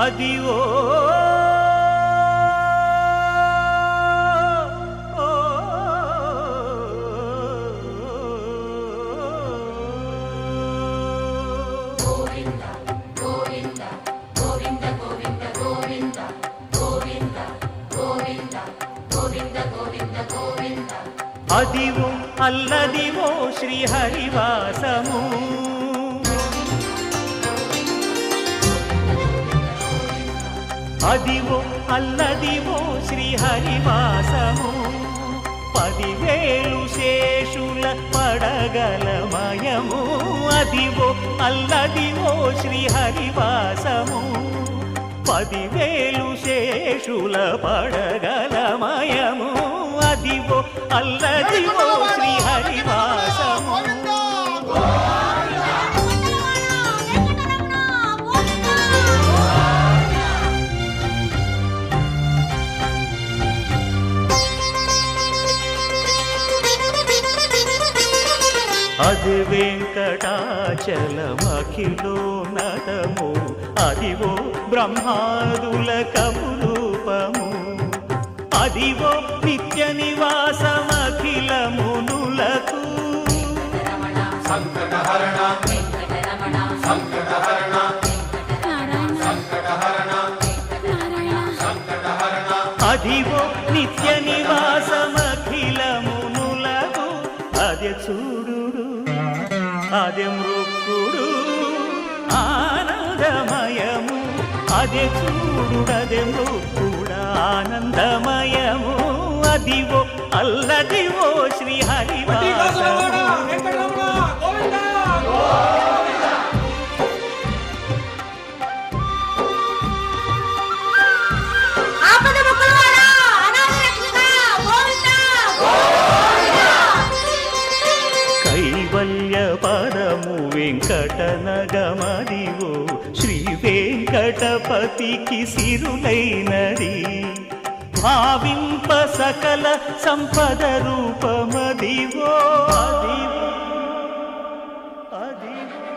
అదివో అదివో అల్లదివో శ్రీహరివాసము అదివో అల్లదివో శ్రీహరివాసము 10,000 శేషుల పడగలమయము అదివో అల్లదివో శ్రీహరివాసము 10,000 శేషుల పడగలమయము అదివో అల్లదివో శ్రీహరివాసము అది వెంకటాచలమఖిలోన్నతము అదివో బ్రహ్మాదుల కపురూపము అదివో నిత్య నివాసమఖిలమునులకు సంకటహరణ సంకటహరణ సంకటహరణ సంకటహరణ అదివో నిత్య నివాసమఖిలమునులకు అదే చూడు అదే మృక్కుడు ఆనందమయము అదే చూడుడదే మృక్కుడ ఆనందమయము అదివో అల్లదివో శ్రీహరివాసము కైవల్య పరము వెంకటనగమదివో శ్రీ వెంకటపతికి సిరులైనది భావింప సకల సంపద రూపమదివో అదివో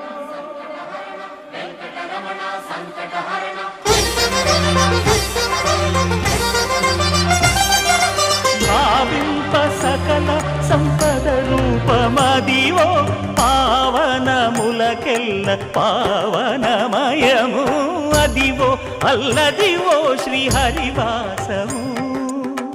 భావింప సకల సంపద రూపమదివో పావనములకెల్ల పావనమయము అదివో అల్లదివో శ్రీహరివాసము